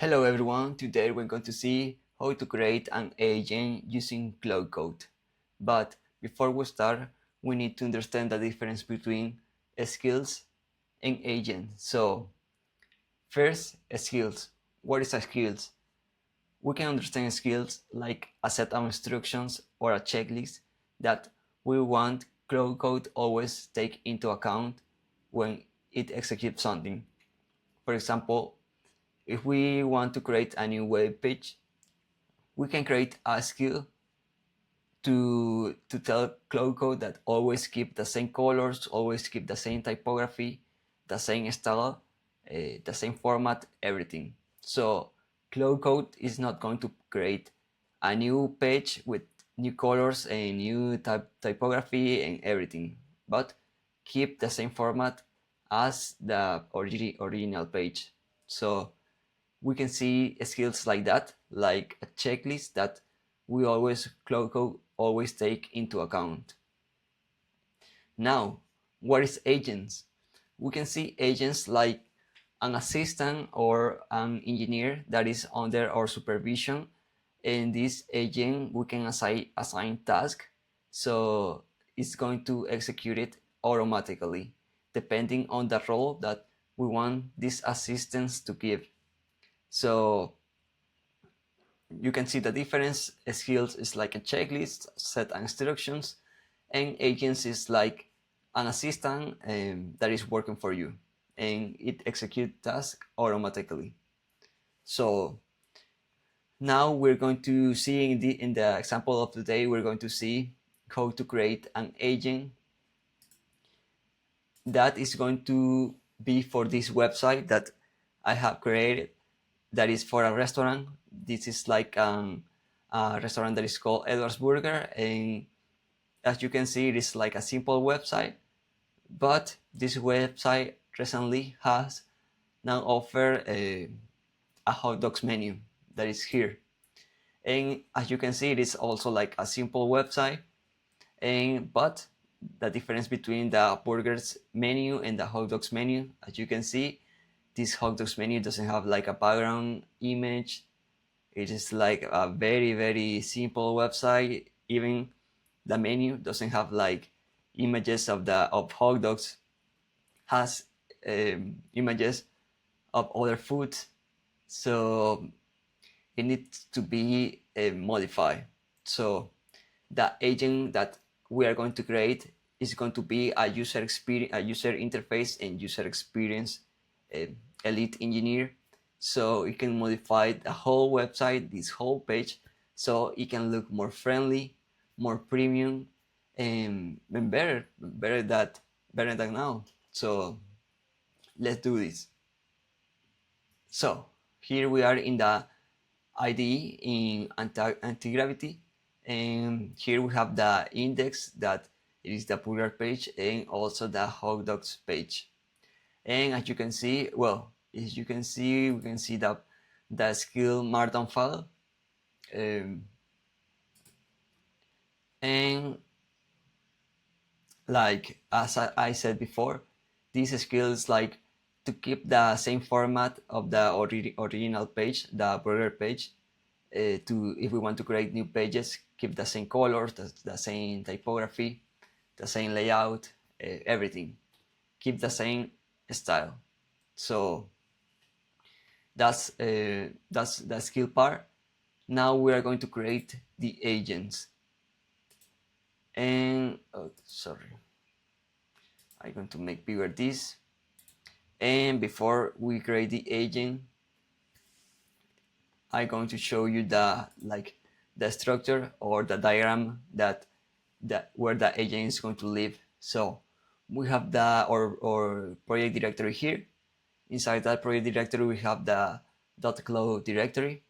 Hello everyone, today we're going to see how to create an agent using Claude Code. But before we start, we need to understand the difference between skills and agents. So first, skills. What is a skills? We can understand skills like a set of instructions or a checklist that we want Claude Code always take into account when it executes something. For example, if we want to create a new web page, we can create a skill to tell Claude Code that always keep the same colors, always keep the same typography, the same style, the same format, everything. So Claude Code is not going to create a new page with new colors and new typography and everything, but keep the same format as the original page. So we can see skills like that, like a checklist that we always Claude Code always take into account. Now, what is agents? We can see agents like an assistant or an engineer that is under our supervision. And this agent we can assign task, so it's going to execute it automatically depending on the role that we want this assistance to give. So you can see the difference. Skills is like a checklist, set instructions, and agents is like an assistant that is working for you and it executes tasks automatically. So now we're going to see in the example of today, we're going to see how to create an agent that is going to be for this website that I have created, that is for a restaurant. This is like a restaurant that is called Edward's Burger, and as you can see, it is like a simple website, but this website recently has now offer a hot dogs menu that is here. And as you can see, it is also like a simple website, and but the difference between the burgers menu and the hot dogs menu, as you can see, this hot dogs menu doesn't have like a background image. It is like a very simple website. Even the menu doesn't have like images of hot dogs, has images of other foods, so it needs to be modified. So the agent that we are going to create is going to be a user experience, a user interface and user experience elite engineer, so it can modify the whole website, this whole page, so it can look more friendly, more premium, and better than now. So let's do this. So here we are in the IDE in anti-gravity, and here we have the index that it is the burger page and also the hot dogs page. And as you can see, well, as you can see, we can see the skill markdown file, and like as I said before, this skill is like to keep the same format of the original page, the burger page. To if we want to create new pages, keep the same colors, the same typography, the same layout, everything. Keep the same style. So that's the skill part. Now we are going to create the agents. And sorry, I'm going to make bigger this. And before we create the agent, I'm going to show you the structure or the diagram that where the agent is going to live. So we have the our project directory here. Inside that project directory, we have the .claude directory,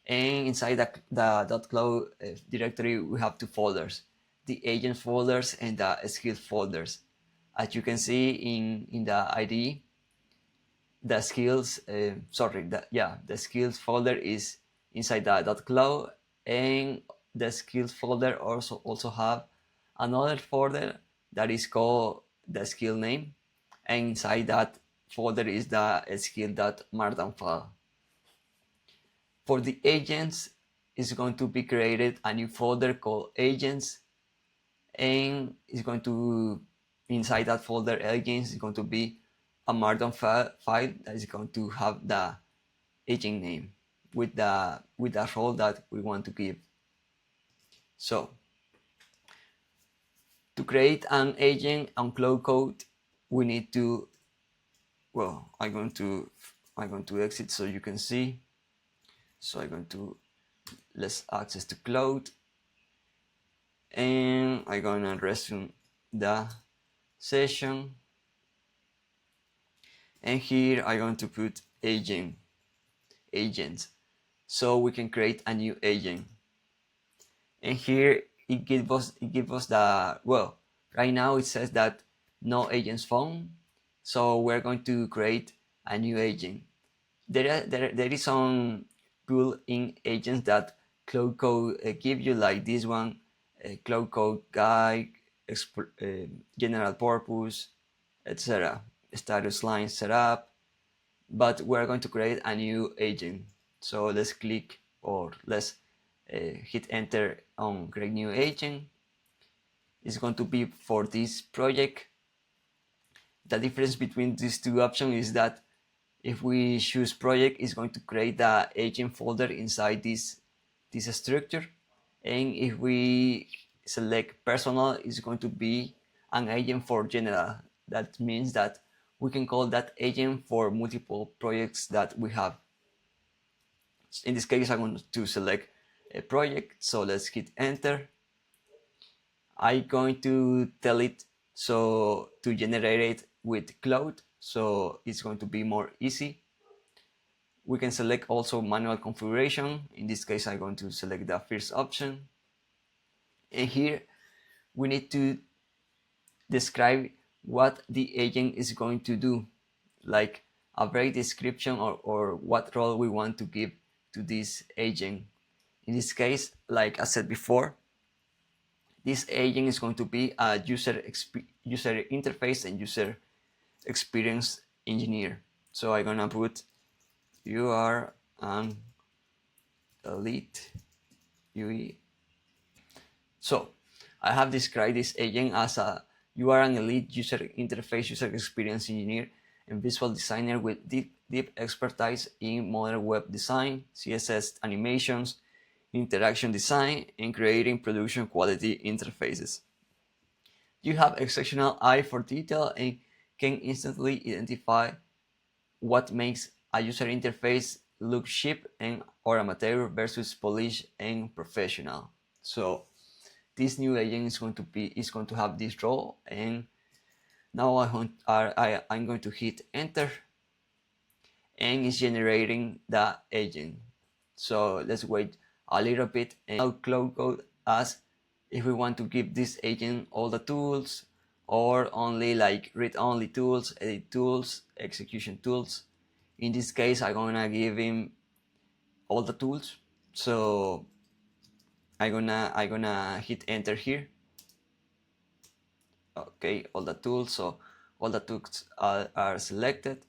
and inside the .claude directory, we have two folders: the agent folders and the skill folders. As you can see in the IDE, the skills the skills folder is inside the .claude, and the skills folder also have another folder that is called the skill name, and inside that folder is the skill.markdown file. For the agents, it's going to be created a new folder called agents, and it's going to, inside that folder agents, is going to be a markdown file that is going to have the agent name with the role that we want to give. So to create an agent on Claude Code, we need to, well, I'm going to exit so you can see. So I'm going to, let's access to Claude, and I'm going to resume the session, and here I'm going to put agents, so we can create a new agent. And here it gives us the, well, right now it says that no agents found, so we're going to create a new agent. There is some built-in agents that Claude Code give you, like this one, Claude Code Guide, general purpose, etc. Status line setup, but we're going to create a new agent. So let's click, or let's hit enter on create new agent. It's going to be for this project. The difference between these two options is that if we choose project, it's going to create the agent folder inside this structure, and if we select personal, it's going to be an agent for general. That means that we can call that agent for multiple projects that we have. In this case, I'm going to select a project, so let's hit enter. I'm going to tell it so to generate it with Claude, so it's going to be more easy. We can select also manual configuration. In this case, I'm going to select the first option. And here we need to describe what the agent is going to do, like a brief description, or what role we want to give to this agent. In this case, like I said before, this agent is going to be a user interface and user experience engineer. So I'm gonna put, you are an elite UE. So I have described this agent as you are an elite user interface, user experience engineer, and visual designer with deep expertise in modern web design, CSS animations, interaction design, and creating production quality interfaces. You have exceptional eye for detail and can instantly identify what makes a user interface look cheap and or amateur versus polished and professional. So this new agent is going to have this role, and now I'm going to hit enter, and it's generating the agent. So let's wait a little bit, and now Claude Code asks if we want to give this agent all the tools, or only like read-only tools, edit tools, execution tools. In this case, I'm gonna give him all the tools. So I'm gonna hit enter here. Okay, all the tools. So all the tools are selected.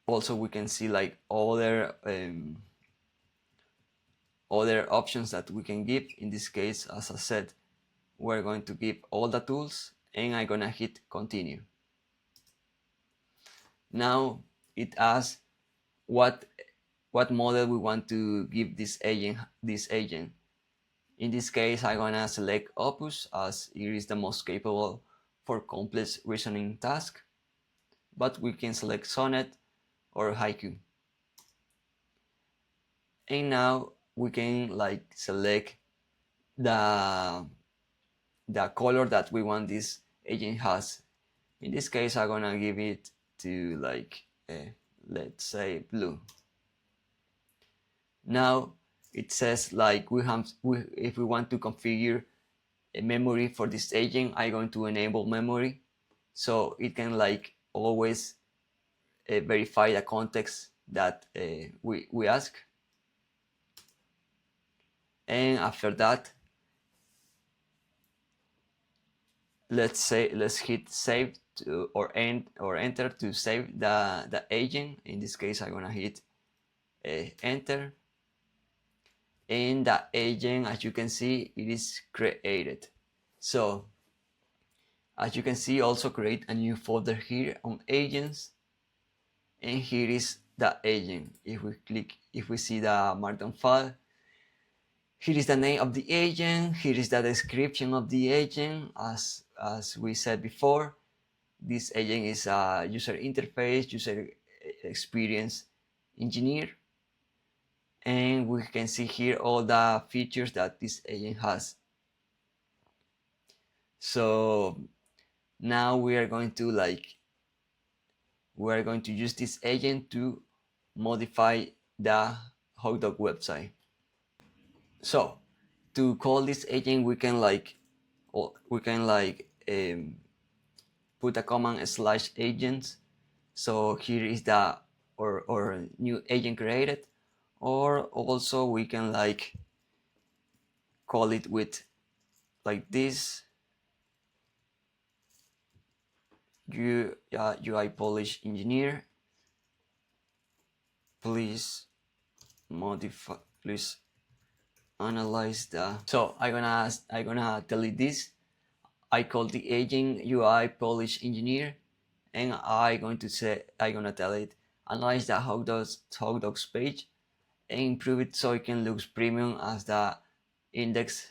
Also, we can see like other options that we can give. In this case, as I said, we're going to give all the tools, and I'm gonna hit continue. Now it asks what model we want to give this agent. In this case, I'm gonna select Opus, as it is the most capable for complex reasoning tasks, but we can select Sonnet or Haiku. And now we can like select the color that we want this agent has. In this case, I'm gonna give it to like let's say blue. Now it says like if we want to configure a memory for this agent, I'm going to enable memory, so it can like always verify the context that we ask. And after that, let's hit save to or enter to save the agent. In this case, I'm gonna hit enter, and the agent, as you can see, it is created. So as you can see, also create a new folder here on agents, and here is the agent. If we see the markdown file, here is the name of the agent, here is the description of the agent. As we said before, this agent is a user interface, user experience engineer, and we can see here all the features that this agent has. So now we are going to use this agent to modify the Hotdog website. So to call this agent, we can put a command /agents. So here is the or new agent created, or also we can call it with like this UI polish engineer. Please modify. Please analyze the. So I'm gonna delete this. I call the agent UI polish engineer, and I'm gonna tell it analyze the hot dogs page and improve it so it can look premium as the index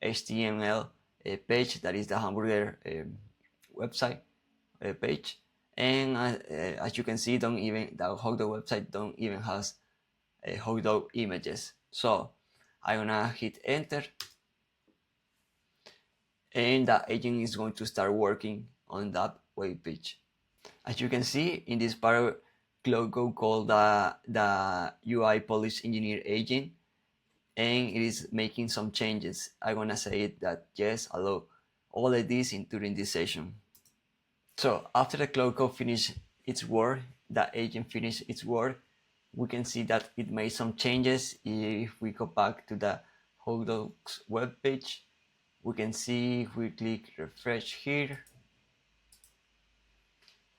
.html page, that is the hamburger website page. And as you can see, the hotdog website don't even has hotdog images. So I'm gonna hit enter, and the agent is going to start working on that web page. As you can see in this part, Claude Code called the UI polish engineer agent, and it is making some changes. I'm gonna say it that yes, allow all of this during this session. So after the Claude Code finished its work, the agent finished its work, we can see that it made some changes. If we go back to the Hotdogs web page, we can see if we click refresh here.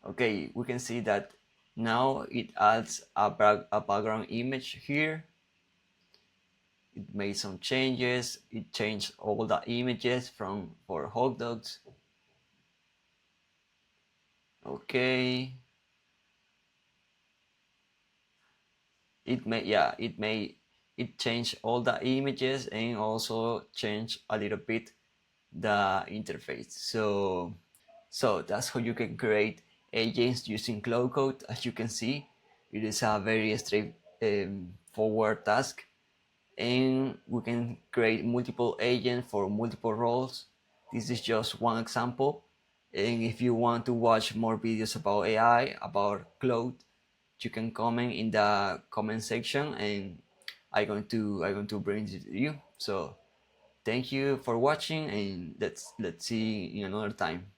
Okay, we can see that now it adds a background image here. It made some changes. It changed all the images for hot dogs. Okay. It changed all the images and also changed a little bit the interface. So that's how you can create agents using Claude Code. As you can see, it is a very straightforward task, and we can create multiple agents for multiple roles. This is just one example, and if you want to watch more videos about AI, about Claude, you can comment in the comment section, and I'm going to bring it to you. So thank you for watching, and let's see in another time.